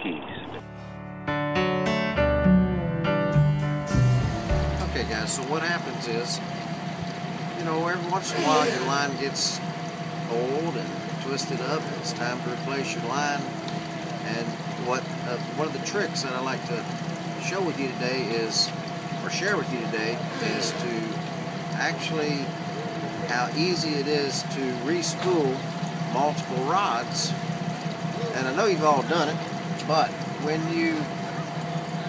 Keys. Okay guys, so what happens is, you know, every once in a while your line gets old and twisted up, and it's time to replace your line. And one of the tricks that I like to show with you today is, or share with you today, is to actually how easy it is to respool multiple rods. And I know you've all done it, but when you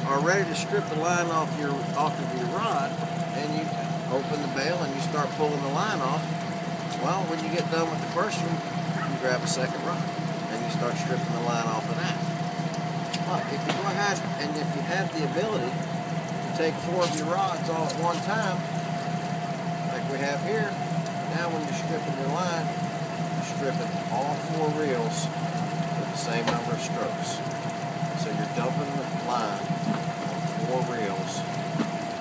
are ready to strip the line off of your rod, and you open the bail and you start pulling the line off, well, when you get done with the first one, you grab a second rod and you start stripping the line off of that. But if you go ahead and if you have the ability to take 4 of your rods all at one time, like we have here, now when you're stripping your line, you're stripping all 4 reels with the same number of strokes. So you're dumping the line on 4 reels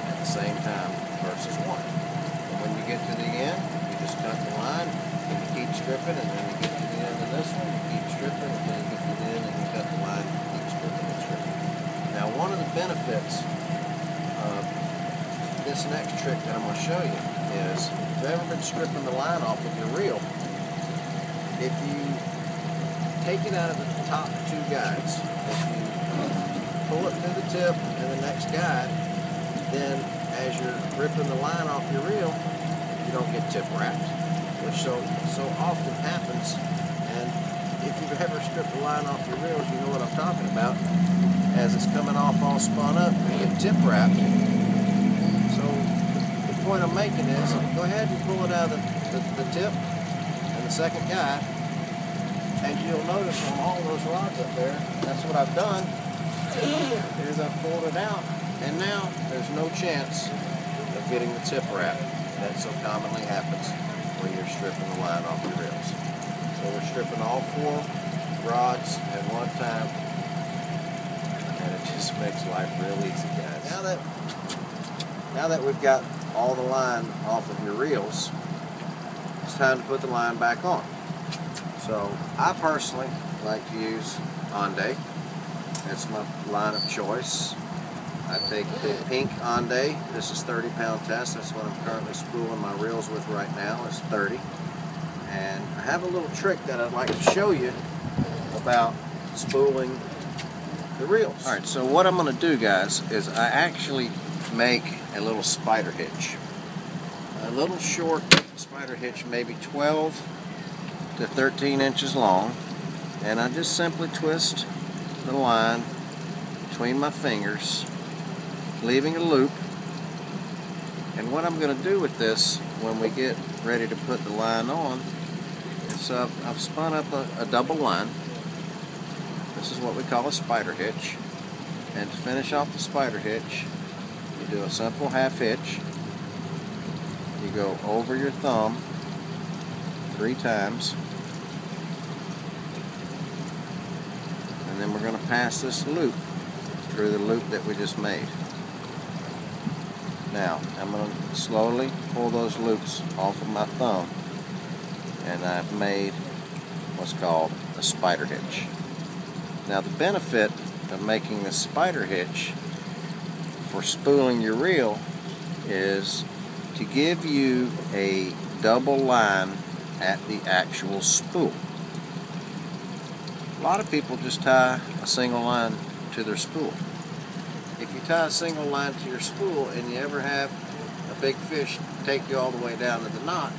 at the same time versus 1. And when you get to the end, you just cut the line and you keep stripping, and then you get to the end of this one, you keep stripping, and then you get to the end and you cut the line and you keep stripping and stripping. Now one of the benefits of this next trick that I'm going to show you is, if you've ever been stripping the line off of your reel, if you take it out of the top 2 guides, if you pull it through the tip and the next guide, then as you're ripping the line off your reel, you don't get tip wrapped, which so often happens. And if you've ever stripped the line off your reels, you know what I'm talking about. As it's coming off all spun up, you get tip wrapped. So the point I'm making is, go ahead and pull it out of the tip and the second guide, and you'll notice on all those rods up there, that's what I've done, is I've pulled it out, and now there's no chance of getting the tip wrap that so commonly happens when you're stripping the line off your reels. So we're stripping all 4 rods at one time, and it just makes life real easy, guys. Now that we've got all the line off of your reels, it's time to put the line back on. So I personally like to use Onday. That's my line of choice. I take the pink Onday. This is 30-pound test. That's what I'm currently spooling my reels with right now. It's 30. And I have a little trick that I'd like to show you about spooling the reels. Alright, so what I'm going to do, guys, is I actually make a little spider hitch. A little short spider hitch, maybe 12 to 13 inches long. And I just simply twist the line between my fingers, leaving a loop. And what I'm going to do with this when we get ready to put the line on is I've spun up a double line. This is what we call a spider hitch. And to finish off the spider hitch, you do a simple half hitch. You go over your thumb 3 times. And then we're going to pass this loop through the loop that we just made. Now, I'm going to slowly pull those loops off of my thumb, and I've made what's called a spider hitch. Now, the benefit of making the spider hitch for spooling your reel is to give you a double line at the actual spool. A lot of people just tie a single line to their spool. If you tie a single line to your spool and you ever have a big fish take you all the way down to the knot,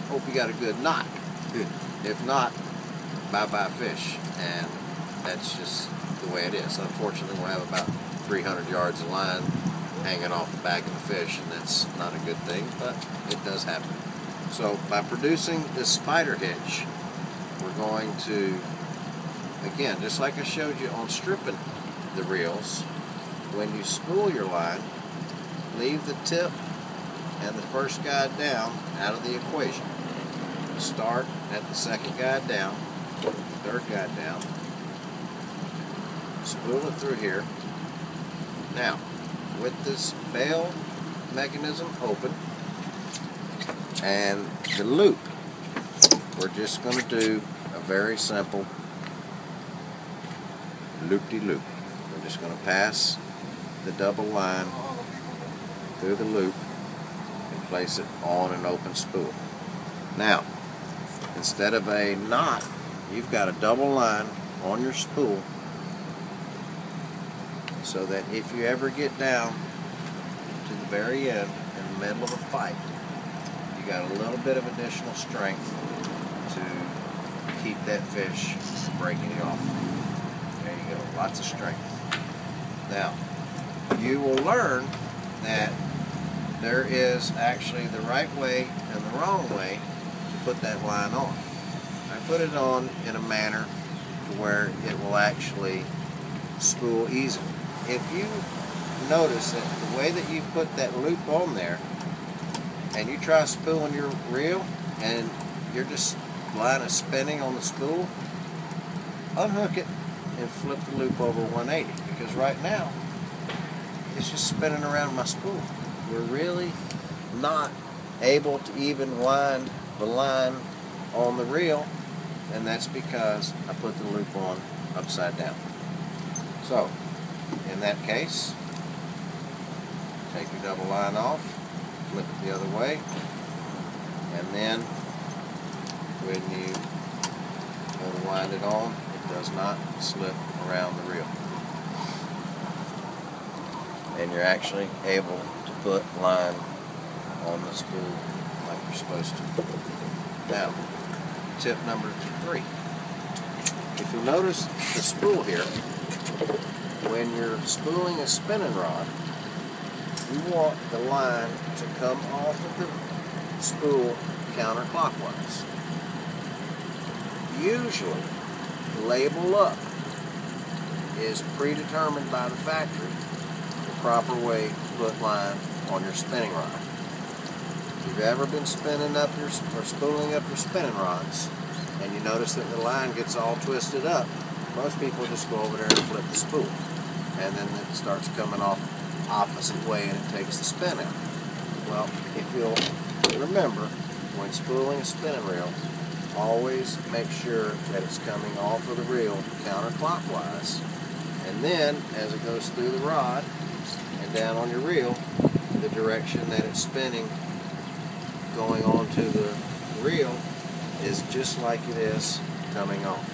hope you got a good knot. If not, bye-bye fish. And that's just the way it is. Unfortunately, we'll have about 300 yards of line hanging off the back of the fish, and that's not a good thing, but it does happen. So by producing this spider hitch, we're going to, again, just like I showed you on stripping the reels, when you spool your line, leave the tip and the first guide down out of the equation. Start at the second guide down, third guide down, spool it through here. Now, with this bail mechanism open and the loop, we're just going to do a very simple loop-de-loop. We're just going to pass the double line through the loop and place it on an open spool. Now, instead of a knot, you've got a double line on your spool, so that if you ever get down to the very end in the middle of a fight, you got a little bit of additional strength to keep that fish from breaking you off. There you go, lots of strength. Now, you will learn that there is actually the right way and the wrong way to put that line on. I put it on in a manner to where it will actually spool easily. If you notice that the way that you put that loop on there, and you try spooling your reel, and you're just line is spinning on the spool, unhook it and flip the loop over 180, because right now it's just spinning around my spool. We're really not able to even wind the line on the reel, and that's because I put the loop on upside down. So, in that case, take your double line off, flip it the other way, and then when you go to wind it on, it does not slip around the reel. And you're actually able to put line on the spool like you're supposed to. Now, tip number 3. If you notice the spool here, when you're spooling a spinning rod, you want the line to come off of the spool counterclockwise. Usually, label up is predetermined by the factory the proper way to put line on your spinning rod. If you've ever been spinning up or spooling up your spinning rods, and you notice that the line gets all twisted up, most people just go over there and flip the spool, and then it starts coming off opposite way and it takes the spin out. Well, if you'll remember, when spooling a spinning reel, always make sure that it's coming off of the reel counterclockwise, and then as it goes through the rod and down on your reel, the direction that it's spinning going onto the reel is just like it is coming off.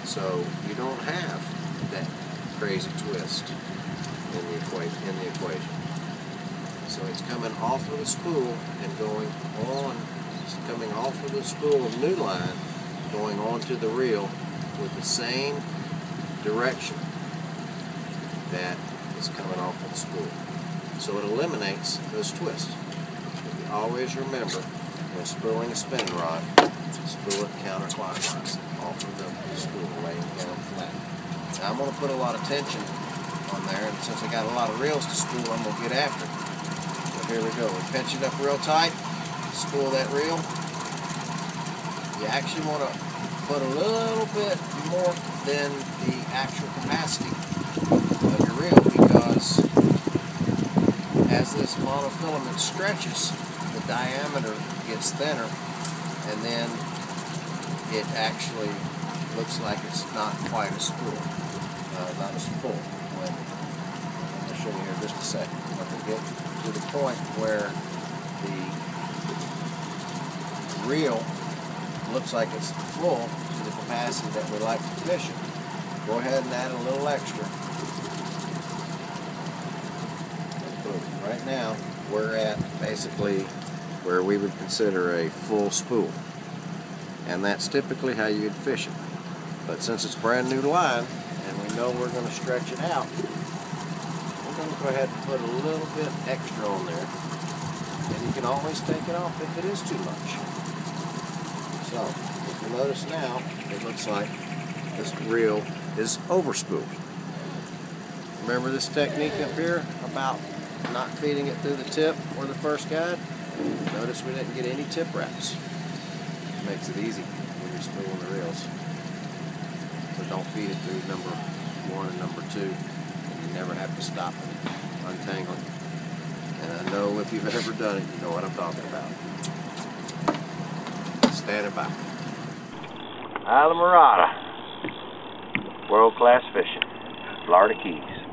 So you don't have that crazy twist in the equation. So it's coming off of the spool and going on, it's coming off of the spool of new line, going onto the reel with the same direction that is coming off of the spool. So it eliminates those twists. But you always remember, when spooling a spinning rod, spool it counterclockwise off of the spool, laying down flat. Now I'm going to put a lot of tension on there, and since I got a lot of reels to spool, I'm going to get after it. So here we go. We pinch it up real tight, spool that reel. You actually want to put a little bit more than the actual capacity of your reel, because as this monofilament stretches, the diameter gets thinner, and then it actually looks like it's not quite a spool, not as full. I'll show you here in just a second. When we get to the point where the reel looks like it's full to the capacity that we like to fish it, go ahead and add a little extra. Right now, we're at basically where we would consider a full spool. And that's typically how you'd fish it. But since it's brand new line, and we know we're going to stretch it out, we're going to go ahead and put a little bit extra on there. And you can always take it off if it is too much. So, if you notice now, it looks like this reel is overspooled. Remember this technique up here about not feeding it through the tip or the first guide? Notice we didn't get any tip wraps. It makes it easy when you're spooling the reels. So don't feed it through number 1 and number 2. And you never have to stop it, untangle it. And I know if you've ever done it, you know what I'm talking about. Standing by. Islamorada. World-class fishing. Florida Keys.